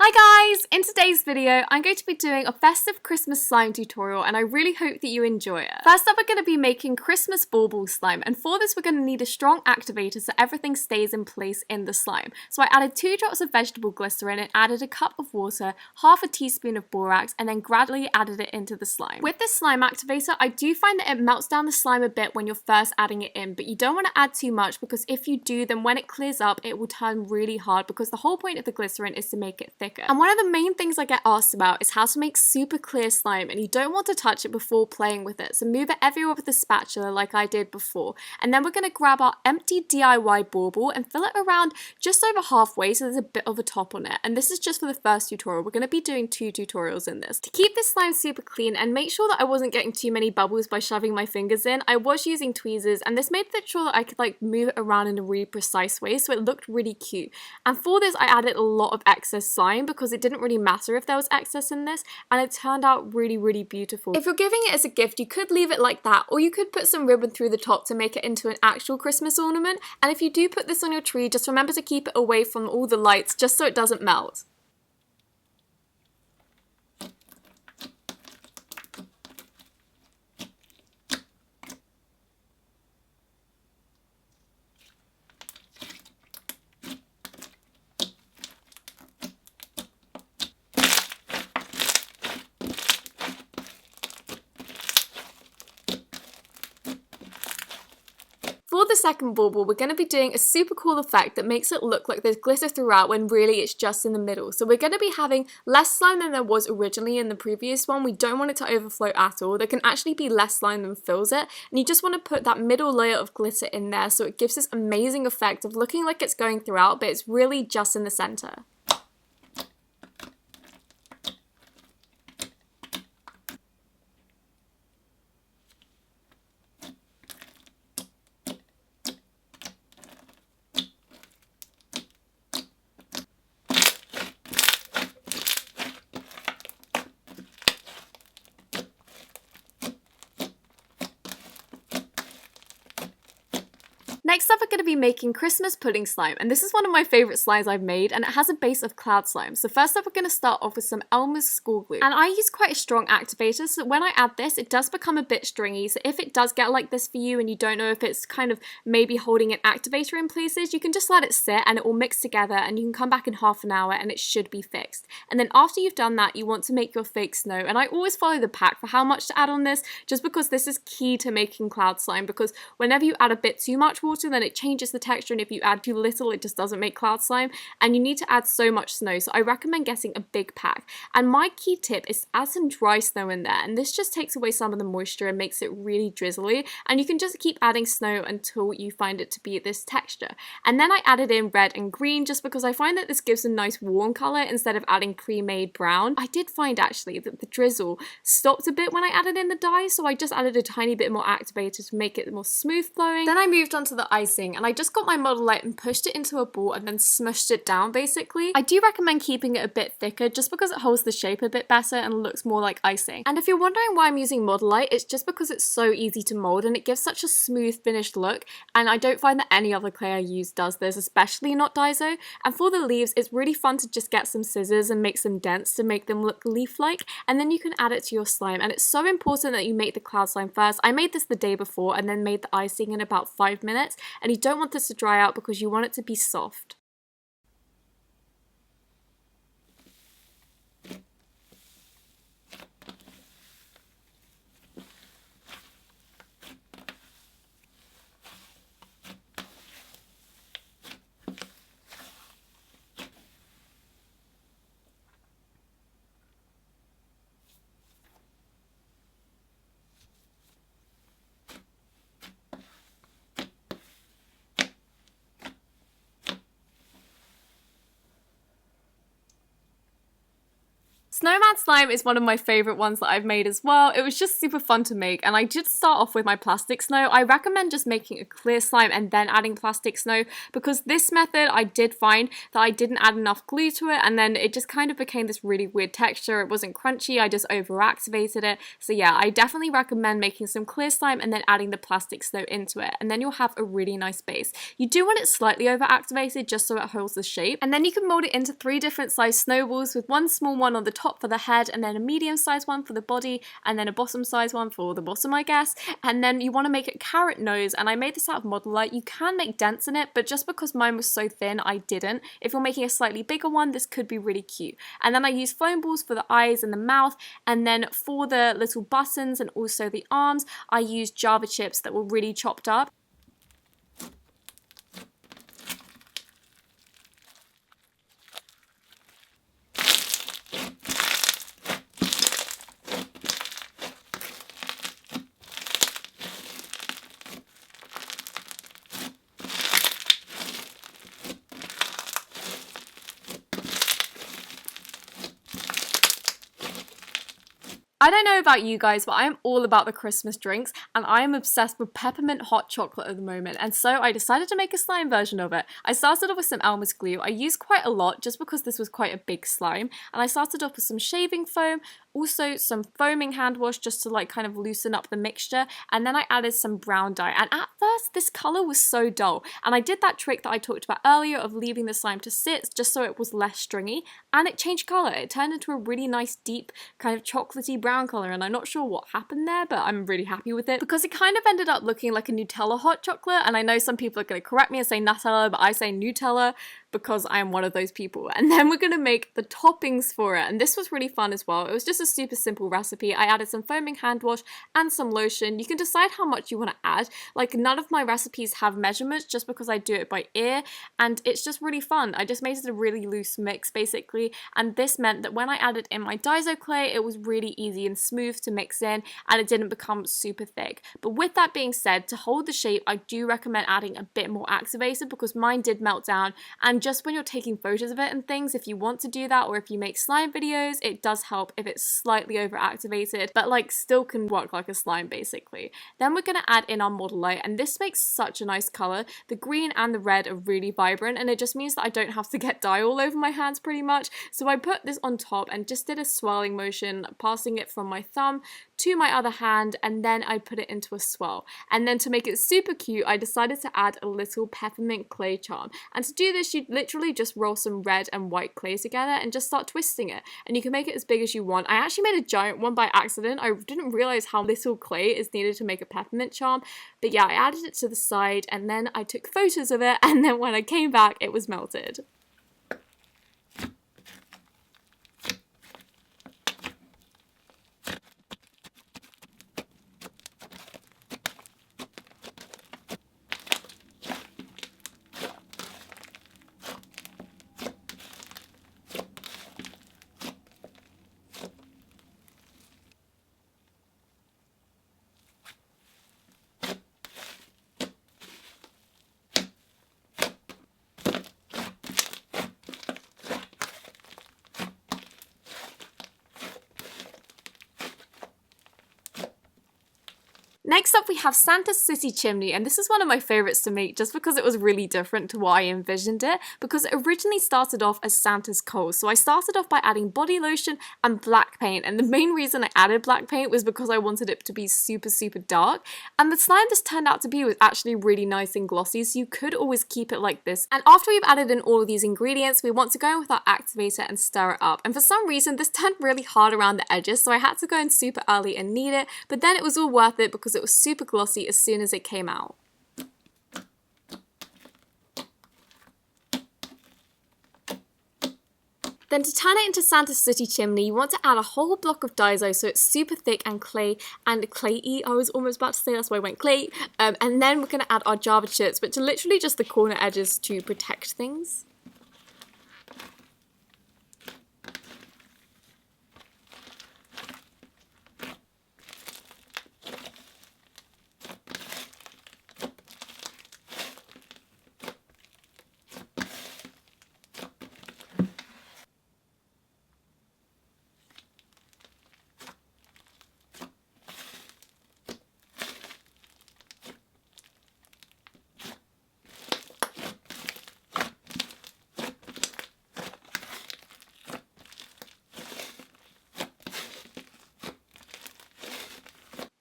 Hi guys! In today's video, I'm going to be doing a festive Christmas slime tutorial and I really hope that you enjoy it. First up, we're going to be making Christmas bauble slime, and for this we're going to need a strong activator so everything stays in place in the slime. So I added 2 drops of vegetable glycerin and added a cup of water, half a teaspoon of borax, and then gradually added it into the slime. With this slime activator, I do find that it melts down the slime a bit when you're first adding it in, but you don't want to add too much because if you do, then when it clears up, it will turn really hard because the whole point of the glycerin is to make it thicker. And one of the main things I get asked about is how to make super clear slime, and you don't want to touch it before playing with it, so move it everywhere with a spatula like I did before. And then we're going to grab our empty DIY bauble and fill it around just over halfway so there's a bit of a top on it. And this is just for the first tutorial. We're going to be doing 2 tutorials in this. To keep this slime super clean and make sure that I wasn't getting too many bubbles by shoving my fingers in, I was using tweezers, and this made sure that I could move it around in a really precise way so it looked really cute. And for this I added a lot of excess slime because it didn't really matter if there was excess in this, and it turned out really beautiful. If you're giving it as a gift, you could leave it like that, or you could put some ribbon through the top to make it into an actual Christmas ornament. And if you do put this on your tree, just remember to keep it away from all the lights just so it doesn't melt. For the second bauble, we're going to be doing a super cool effect that makes it look like there's glitter throughout when really it's just in the middle. So we're going to be having less slime than there was originally in the previous one. We don't want it to overflow at all. There can actually be less slime than fills it, and you just want to put that middle layer of glitter in there so it gives this amazing effect of looking like it's going throughout, but it's really just in the center. Next up, we're going to be making Christmas pudding slime, and this is one of my favourite slimes I've made, and it has a base of cloud slime. So first up, we're going to start off with some Elmer's school glue, and I use quite a strong activator, so when I add this, it does become a bit stringy. So if it does get like this for you and you don't know if it's kind of maybe holding an activator in places, you can just let it sit and it will mix together, and you can come back in half an hour and it should be fixed. And then after you've done that, you want to make your fake snow, and I always follow the pack for how much to add on this, just because this is key to making cloud slime, because whenever you add a bit too much water, then it changes the texture, and if you add too little, it just doesn't make cloud slime, and you need to add so much snow. So I recommend getting a big pack. And my key tip is to add some dry snow in there, and this just takes away some of the moisture and makes it really drizzly, and you can just keep adding snow until you find it to be this texture. And then I added in red and green just because I find that this gives a nice warm color instead of adding pre-made brown. I did find actually that the drizzle stopped a bit when I added in the dye, so I just added a tiny bit more activator to make it more smooth flowing. Then I moved on to the icing, and I just got my model light and pushed it into a ball and then smushed it down basically. I do recommend keeping it a bit thicker just because it holds the shape a bit better and looks more like icing. And if you're wondering why I'm using model light, it's just because it's so easy to mold and it gives such a smooth finished look, and I don't find that any other clay I use does this, especially not Daiso. And for the leaves, it's really fun to just get some scissors and make some dents to make them look leaf-like, and then you can add it to your slime. And it's so important that you make the cloud slime first. I made this the day before and then made the icing in about 5 minutes, and you don't want this to dry out because you want it to be soft. Snowman slime is one of my favourite ones that I've made as well. It was just super fun to make, and I did start off with my plastic snow. I recommend just making a clear slime and then adding plastic snow, because this method I did find that I didn't add enough glue to it, and then it just kind of became this really weird texture. It wasn't crunchy, I just over-activated it. So yeah, I definitely recommend making some clear slime and then adding the plastic snow into it, and then you'll have a really nice base. You do want it slightly over-activated just so it holds the shape, and then you can mold it into 3 different size snowballs, with one small one on the top for the head, and then a medium sized one for the body, and then a bottom sized one for the bottom, I guess. And then you want to make a carrot nose, and I made this out of Model Light. You can make dents in it, but just because mine was so thin, I didn't. If you're making a slightly bigger one, this could be really cute. And then I used foam balls for the eyes and the mouth, and then for the little buttons and also the arms, I used Java chips that were really chopped up. I don't know about you guys, but I am all about the Christmas drinks, and I am obsessed with peppermint hot chocolate at the moment, and so I decided to make a slime version of it. I started off with some Elmer's glue. I used quite a lot just because this was quite a big slime, and I started off with some shaving foam, also some foaming hand wash just to like kind of loosen up the mixture, and then I added some brown dye. And at first this colour was so dull, and I did that trick that I talked about earlier of leaving the slime to sit just so it was less stringy, and it changed colour. It turned into a really nice deep kind of chocolatey brown colour, and I'm not sure what happened there, but I'm really happy with it because it kind of ended up looking like a Nutella hot chocolate. And I know some people are going to correct me and say Nutella, but I say Nutella because I am one of those people. And then we're going to make the toppings for it, and this was really fun as well. It was just a super simple recipe. I added some foaming hand wash and some lotion. You can decide how much you want to add. Like, none of my recipes have measurements just because I do it by ear, and it's just really fun. I just made it a really loose mix basically, and this meant that when I added in my Daiso clay, it was really easy and smooth to mix in, and it didn't become super thick. But with that being said, to hold the shape, I do recommend adding a bit more activator because mine did melt down, and just when you're taking photos of it and things, if you want to do that, or if you make slime videos, it does help if it's slightly over activated, but like still can work like a slime basically. Then we're going to add in our Model Light, and this makes such a nice colour. The green and the red are really vibrant, and it just means that I don't have to get dye all over my hands pretty much. So I put this on top and just did a swirling motion, passing it from my thumb to my other hand, and then I put it into a swirl. And then to make it super cute, I decided to add a little peppermint clay charm. And to do this, you literally just roll some red and white clay together and just start twisting it. And you can make it as big as you want. I actually made a giant one by accident. I didn't realize how little clay is needed to make a peppermint charm. But yeah, I added it to the side, and then I took photos of it, and then when I came back, it was melted. Next up we have Santa's City Chimney, and this is one of my favourites to make just because it was really different to what I envisioned it, because it originally started off as Santa's coals. So I started off by adding body lotion and black paint, and the main reason I added black paint was because I wanted it to be super dark, and the slime this turned out to be was actually really nice and glossy, so you could always keep it like this. And after we've added in all of these ingredients, we want to go in with our activator and stir it up, and for some reason this turned really hard around the edges, so I had to go in super early and knead it, but then it was all worth it because it was super glossy as soon as it came out. Then to turn it into Santa's City Chimney, you want to add a whole block of Daiso so it's super thick and clayey. I was almost about to say, that's why I went clay. And then we're going to add our Java chips, which are literally just the corner edges to protect things.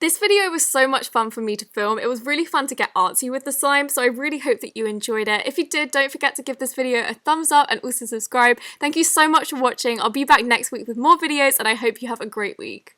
This video was so much fun for me to film. It was really fun to get artsy with the slime, so I really hope that you enjoyed it. If you did, don't forget to give this video a thumbs up and also subscribe. Thank you so much for watching. I'll be back next week with more videos, and I hope you have a great week.